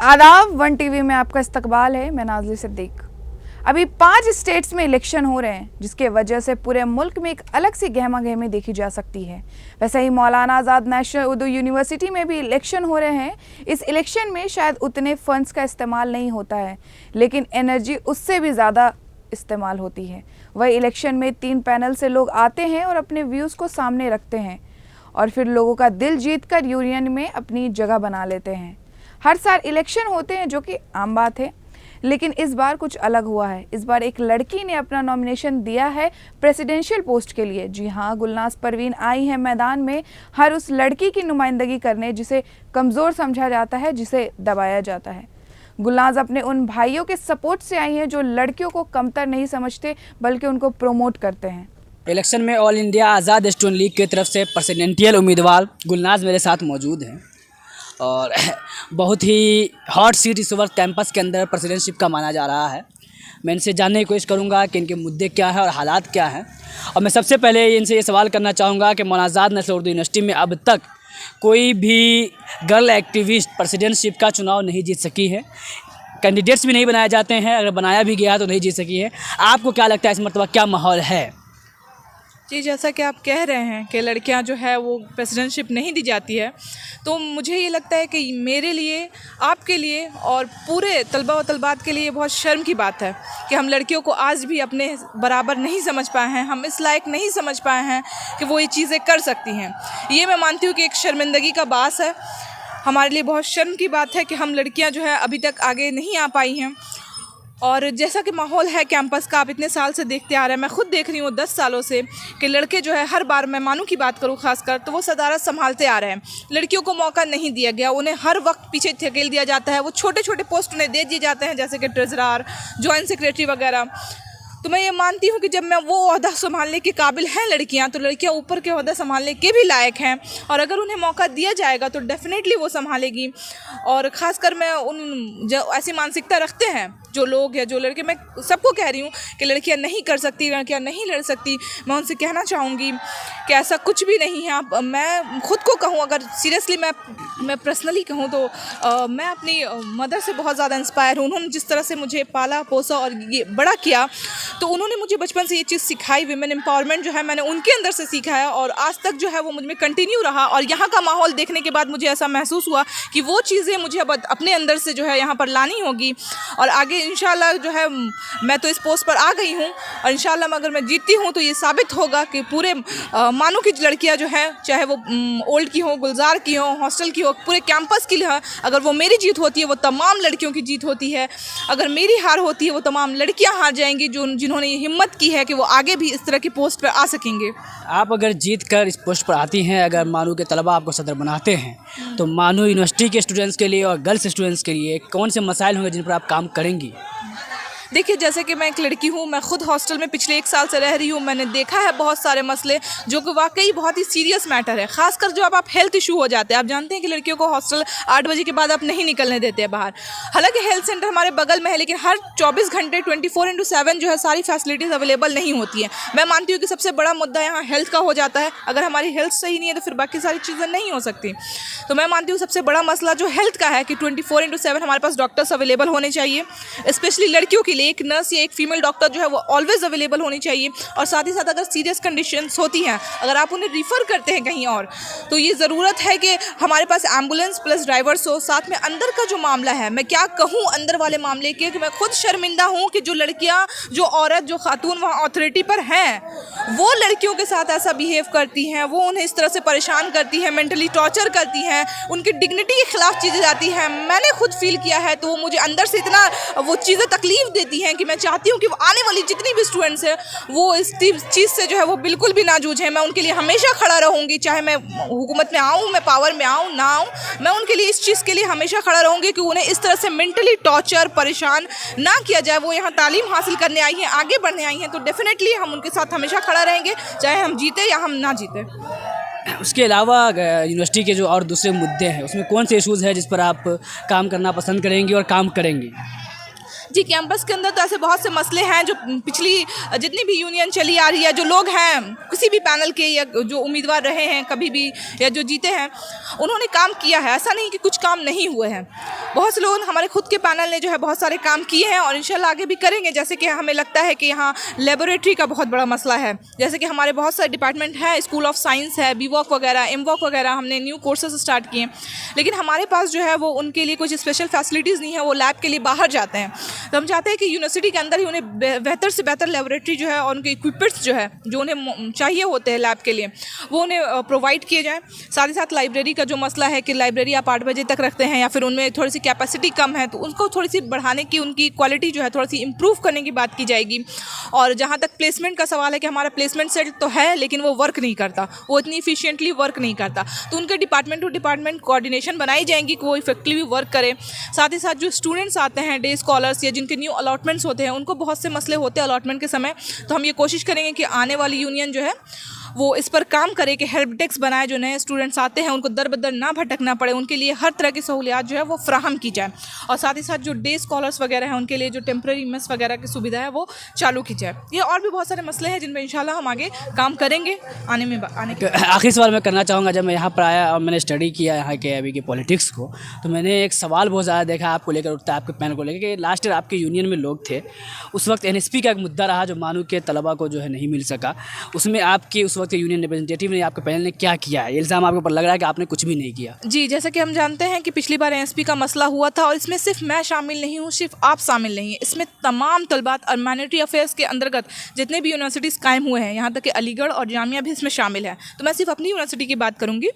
आदाब, one TV में आपका इस्तकबाल है। मैं नाज़ली सिद्दीक। अभी 5 स्टेट्स में इलेक्शन हो रहे हैं, जिसके वजह से पूरे मुल्क में एक अलग सी गहमा गहमी देखी जा सकती है। वैसे ही मौलाना आज़ाद नेशनल उर्दू यूनिवर्सिटी में भी इलेक्शन हो रहे हैं। इस इलेक्शन में शायद उतने फंड्स का इस्तेमाल नहीं होता है, लेकिन एनर्जी उससे भी ज़्यादा इस्तेमाल होती है। वही इलेक्शन में 3 पैनल से लोग आते हैं और अपने व्यूज़ को सामने रखते हैं और फिर लोगों का दिल जीत कर यूनियन में अपनी जगह बना लेते हैं। हर साल इलेक्शन होते हैं, जो कि आम बात है, लेकिन इस बार कुछ अलग हुआ है। इस बार एक लड़की ने अपना नॉमिनेशन दिया है प्रेसिडेंशियल पोस्ट के लिए। जी हाँ, गुलनाज परवीन आई है मैदान में हर उस लड़की की नुमाइंदगी करने जिसे कमज़ोर समझा जाता है, जिसे दबाया जाता है। गुलनाज अपने उन भाइयों के सपोर्ट से आई हैं जो लड़कियों को कमतर नहीं समझते, बल्कि उनको प्रमोट करते हैं। इलेक्शन में ऑल इंडिया आज़ाद स्टूडेंट लीग की तरफ से प्रेसिडेंशियल उम्मीदवार गुलनाज मेरे साथ मौजूद हैं और बहुत ही हॉट सीट इस वक्त कैंपस के अंदर प्रेसिडेंटशिप का माना जा रहा है। मैं इनसे जानने की कोशिश करूंगा कि इनके मुद्दे क्या हैं और हालात क्या हैं। और मैं सबसे पहले इनसे ये सवाल करना चाहूँगा कि मौलाना आज़ाद नेशनल उर्दू यूनिवर्सिटी में अब तक कोई भी गर्ल एक्टिविस्ट प्रेसिडेंटशिप का चुनाव नहीं जीत सकी है। कैंडिडेट्स भी नहीं बनाए जाते हैं, अगर बनाया भी गया तो नहीं जीत सकी है। आपको क्या लगता है इस मरतबा क्या माहौल है? जी, जैसा कि आप कह रहे हैं कि लड़कियां जो है वो प्रेसिडेंटशिप नहीं दी जाती है, तो मुझे ये लगता है कि मेरे लिए, आपके लिए और पूरे तलबा व तलबात के लिए बहुत शर्म की बात है कि हम लड़कियों को आज भी अपने बराबर नहीं समझ पाए हैं, हम इस लायक नहीं समझ पाए हैं कि वो ये चीज़ें कर सकती हैं। ये मैं मानती हूँ कि एक शर्मिंदगी का बास है। हमारे लिए बहुत शर्म की बात है कि हम लड़कियाँ जो है अभी तक आगे नहीं आ पाई हैं। और जैसा कि माहौल है कैंपस का, आप इतने साल से देखते आ रहे हैं, मैं खुद देख रही हूँ 10 सालों से कि लड़के जो है हर बार, मैं मानू की बात करूँ खासकर, तो वो सदारत संभालते आ रहे हैं। लड़कियों को मौका नहीं दिया गया, उन्हें हर वक्त पीछे धकेल दिया जाता है। वो छोटे छोटे पोस्ट उन्हें दे दिए जाते हैं, जैसे कि ट्रेजरर, जॉइंट सेक्रेटरी वगैरह। तो मैं ये मानती हूँ कि जब मैं वो ओहदा संभालने के काबिल हैं लड़कियाँ, तो लड़कियाँ ऊपर के ओहदा संभालने के भी लायक हैं, और अगर उन्हें मौका दिया जाएगा तो डेफिनेटली वो संभालेगी। और ख़ासकर मैं उन जो ऐसी मानसिकता रखते हैं जो लोग या जो लड़के, मैं सबको कह रही हूँ कि लड़कियाँ नहीं कर सकती, लड़कियाँ नहीं लड़ सकती, मैं उनसे कहना चाहूँगी कि ऐसा कुछ भी नहीं है। आप, मैं खुद को कहूँ, अगर सीरियसली मैं पर्सनली कहूँ तो मैं अपनी मदर से बहुत ज़्यादा इंस्पायर हूँ। उन्होंने जिस तरह से मुझे पाला पोसा और ये बड़ा किया, तो उन्होंने मुझे बचपन से ये चीज़ सिखाई। विमेन एम्पावरमेंट जो है मैंने उनके अंदर से सीखा है और आज तक जो है वो मुझ में कंटिन्यू रहा। और यहाँ का माहौल देखने के बाद मुझे ऐसा महसूस हुआ कि वो चीज़ें मुझे अब अपने अंदर से जो है यहाँ पर लानी होगी। और आगे इंशाल्लाह जो है मैं तो इस पोस्ट पर आ गई हूँ, और इंशाल्लाह अगर मैं जीतती हूँ तो ये साबित होगा कि पूरे मानू की लड़कियाँ जो हैं, चाहे वो ओल्ड की हो, गुलजार की हो, हॉस्टल की हो, पूरे कैंपस की हो, अगर वो मेरी जीत होती है वो तमाम लड़कियों की जीत होती है। अगर मेरी हार होती है वो तमाम लड़कियाँ हार जाएंगी जिन्होंने ये हिम्मत की है कि वो आगे भी इस तरह की पोस्ट पर आ सकेंगे। आप अगर जीत कर इस पोस्ट पर आती हैं, अगर मानू के तलबा आपको सदर बनाते हैं, तो मानू यूनिवर्सिटी के स्टूडेंट्स के लिए और गर्ल्स स्टूडेंट्स के लिए कौन से मसाइल होंगे जिन पर आप काम करेंगी? देखिए, जैसे कि मैं एक लड़की हूँ, मैं खुद हॉस्टल में पिछले 1 साल से रह रही हूँ। मैंने देखा है बहुत सारे मसले जो कि वाकई बहुत ही सीरियस मैटर है, खासकर जो आप हेल्थ इशू हो जाते हैं। आप जानते हैं कि लड़कियों को हॉस्टल 8 बजे के बाद आप नहीं निकलने देते हैं बाहर। हालांकि हेल्थ सेंटर हमारे बगल में है, लेकिन हर 24 घंटे 24/7 जो है सारी फैसिलिटीज़ अवेलेबल नहीं होती हैं। मैं मानती हूँ कि सबसे बड़ा मुद्दा यहाँ हेल्थ का हो जाता है। अगर हमारी हेल्थ सही नहीं है तो फिर बाकी सारी चीज़ें नहीं हो सकती। तो मैं मानती हूँ सबसे बड़ा मसला जो हेल्थ का है कि 24/7 हमारे पास डॉक्टर्स अवेलेबल होने चाहिए, स्पेशली लड़कियों के लिए। एक नर्स या एक फीमेल डॉक्टर जो है वो ऑलवेज अवेलेबल होनी चाहिए। और साथ ही साथ अगर सीरियस कंडीशंस होती हैं, अगर आप उन्हें रिफ़र करते हैं कहीं और, तो ये ज़रूरत है कि हमारे पास एम्बुलेंस प्लस ड्राइवर्स हो। साथ में अंदर का जो मामला है, मैं क्या कहूँ अंदर वाले मामले के, कि मैं खुद शर्मिंदा हूँ कि जो लड़कियाँ, जो औरत, जो खातून वहाँ अथॉरिटी पर हैं, वो लड़कियों के साथ ऐसा बिहेव करती हैं, वो उन्हें इस तरह से परेशान करती हैं, मेंटली टॉर्चर करती हैं, उनकी डिग्निटी के खिलाफ चीज़ें जाती हैं। मैंने खुद फील किया है, तो वो मुझे अंदर से इतना वो चीज़ें तकलीफ़ देती हैं कि मैं चाहती हूँ कि वो आने वाली जितनी भी स्टूडेंट्स हैं वो इस चीज़ से जो है वो बिल्कुल भी ना जूझें। मैं उनके लिए हमेशा खड़ा रहूँगी, चाहे मैं हुकूमत में आऊँ, मैं पावर में आऊँ ना आऊँ, मैं उनके लिए इस चीज़ के लिए हमेशा खड़ा रहूँगी कि उन्हें इस तरह से मेंटली टॉर्चर, परेशान ना किया जाए। वो यहाँ तालीम हासिल करने आई हैं, आगे बढ़ने आई हैं, तो डेफिनेटली हम उनके साथ हमेशा खड़ा रहेंगे, चाहे हम जीते या हम ना जीते। उसके अलावा यूनिवर्सिटी के जो और दूसरे मुद्दे हैं, उसमें कौन से इशूज़ हैं जिस पर आप काम करना पसंद करेंगी और काम करेंगी? जी, कैंपस के अंदर तो ऐसे बहुत से मसले हैं जो पिछली जितनी भी यूनियन चली आ रही है, जो लोग हैं किसी भी पैनल के या जो उम्मीदवार रहे हैं कभी भी या जो जीते हैं, उन्होंने काम किया है। ऐसा नहीं कि कुछ काम नहीं हुए हैं। बहुत से लोगों ने, हमारे खुद के पैनल ने जो है बहुत सारे काम किए हैं और इंशाल्लाह आगे भी करेंगे। जैसे कि हमें लगता है कि यहाँ लेबोरेटरी का बहुत बड़ा मसला है। जैसे कि हमारे बहुत सारे डिपार्टमेंट है, स्कूल ऑफ साइंस है, BVOC वगैरह, MVOC वगैरह, हमने न्यू कोर्सेज स्टार्ट किए, लेकिन हमारे पास जो है वो उनके लिए कुछ स्पेशल फैसिलिटीज़ नहीं है, वो लैब के लिए बाहर जाते हैं। तो हम चाहते हैं कि यूनिवर्सिटी के अंदर ही उन्हें बेहतर से बेहतर लेबोरेटरी जो है और उनके इक्विपमेंट्स जो है जो उन्हें चाहिए होते हैं लैब के लिए, वो उन्हें प्रोवाइड किए जाएँ। साथ ही साथ लाइब्रेरी का जो मसला है कि लाइब्रेरी आप 8 बजे तक रखते हैं या फिर उनमें थोड़ी सी कैपेसिटी कम है, तो उनको थोड़ी सी बढ़ाने की, उनकी क्वालिटी जो है थोड़ी सी इम्प्रूव करने की बात की जाएगी। और जहाँ तक प्लेसमेंट का सवाल है कि हमारा प्लेसमेंट सेट तो है लेकिन वो वर्क नहीं करता, वो इतनी इफिशिएंटली वर्क नहीं करता, तो उनके डिपार्टमेंट टू डिपार्टमेंट कोऑर्डिनेशन बनाई जाएंगी कि वो इफेक्टिवली वर्क करे। साथ ही साथ जो स्टूडेंट्स आते हैं, डे स्कॉलर्स या जिनके न्यू अलॉटमेंट्स होते हैं, उनको बहुत से मसले होते हैं अलॉटमेंट के समय, तो हम ये कोशिश करेंगे कि आने वाली यूनियन जो है वो इस पर काम करे कि हेल्प डेस्क बनाए, जो नए स्टूडेंट्स आते हैं उनको दर बदर ना भटकना पड़े, उनके लिए हर तरह की सहूलियात जो है वो फ्राहम की जाए। और साथ ही साथ जो डे स्कॉलर्स वगैरह हैं उनके लिए जो टेम्प्रेरी मेस वगैरह की सुविधा है वो चालू की जाए। ये और भी बहुत सारे मसले हैं जिन पर इंशाल्लाह हम आगे काम करेंगे आने के। आखिरी सवाल मैं करना चाहूँगा, जब मैं यहाँ पर आया और मैंने स्टडी किया यहाँ के अभी के पॉलिटिक्स को, तो मैंने एक सवाल बहुत ज़्यादा देखा आपको लेकर उठता है, आपके पैनल को लेकर, कि लास्ट ईयर आपके यूनियन में लोग थे, उस वक्त NSP का एक मुद्दा रहा जो मानू के तलबा को जो है नहीं मिल सका, उसमें आपके उस वक्त यूनियन रिप्रेजेंटेटिव ने, आपके पैनल ने क्या किया है? ये इल्ज़ाम आपके ऊपर लग रहा है कि आपने कुछ भी नहीं किया। जी, जैसा कि हम जानते हैं कि पिछली बार NSP का मसला हुआ था और इसमें सिर्फ मैं शामिल नहीं हूँ, सिर्फ आप शामिल नहीं हैं, इसमें तमाम तलबात और माइनॉरिटी अफेयर्स के अंतर्गत जितने भी यूनिवर्सिटीज़ कायम हुए हैं, यहाँ तक कि अलीगढ़ और जामिया भी इसमें शामिल है। तो मैं सिर्फ अपनी यूनिवर्सिटी की बात करूँगी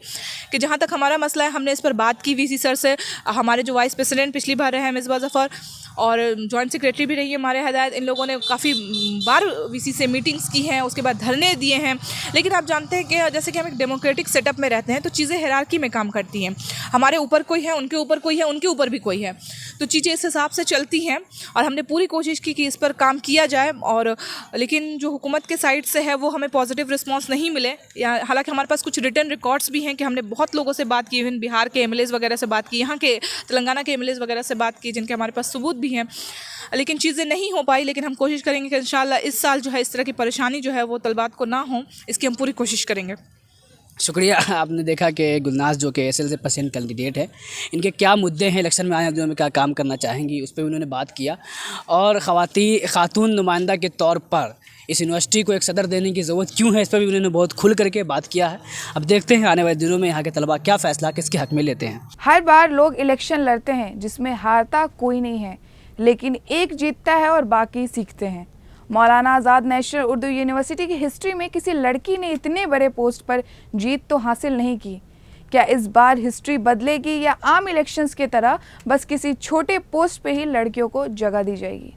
कि जहाँ तक हमारा मसला है, हमने इस पर बात की VC सर से, हमारे जो वाइस प्रेसिडेंट पिछली बार रहे हैं मिसबा ज़फ़र, और जॉइंट सेक्रेटरी भी रही है हमारे हिदायत, इन लोगों ने काफ़ी बार VC से मीटिंग्स की हैं, उसके बाद धरने दिए हैं। लेकिन आप जानते हैं कि जैसे कि हम एक डेमोक्रेटिक सेटअप में रहते हैं तो चीज़ें हायरार्की में काम करती हैं, हमारे ऊपर कोई है, उनके ऊपर कोई है, उनके ऊपर भी कोई है, तो चीज़ें इस हिसाब से चलती हैं। और हमने पूरी कोशिश की कि इस पर काम किया जाए, और लेकिन जो हुकूमत के साइड से है वो हमें पॉजिटिव रिस्पॉन्स नहीं मिले। या हालांकि हमारे पास कुछ रिटर्न रिकॉर्ड्स भी हैं कि हमने बहुत लोगों से बात की, इवन बिहार के MLAs वगैरह से बात की, यहाँ के तेलंगाना के MLAs वगैरह से बात की, जिनके हमारे पास सबूत भी हैं, लेकिन चीज़ें नहीं हो पाई। लेकिन हम कोशिश करेंगे कि इंशाल्लाह इस साल जो है इस तरह की परेशानी जो है वो तलबात को ना हो, इसकी हम पूरी कोशिश करेंगे। शुक्रिया। आपने देखा कि गुलनाज जो कि SL से पसंद कैंडिडेट है, इनके क्या मुद्दे हैं, इलेक्शन में आने दिनों में क्या काम करना चाहेंगी, उस पर उन्होंने बात किया। और खातून नुमाइंदा के तौर पर इस यूनिवर्सिटी को एक सदर देने की ज़रूरत क्यों है, इस पर भी उन्होंने बहुत खुल करके बात किया है। अब देखते हैं आने वाले दिनों में यहाँ के तलबा क्या फ़ैसला किसके हक़ में लेते हैं। हर बार लोग इलेक्शन लड़ते हैं जिसमें हारता कोई नहीं है, लेकिन एक जीतता है और बाकी सीखते हैं। मौलाना आज़ाद नेशनल उर्दू यूनिवर्सिटी की हिस्ट्री में किसी लड़की ने इतने बड़े पोस्ट पर जीत तो हासिल नहीं की। क्या इस बार हिस्ट्री बदलेगी या आम इलेक्शंस की तरह बस किसी छोटे पोस्ट पे ही लड़कियों को जगह दी जाएगी?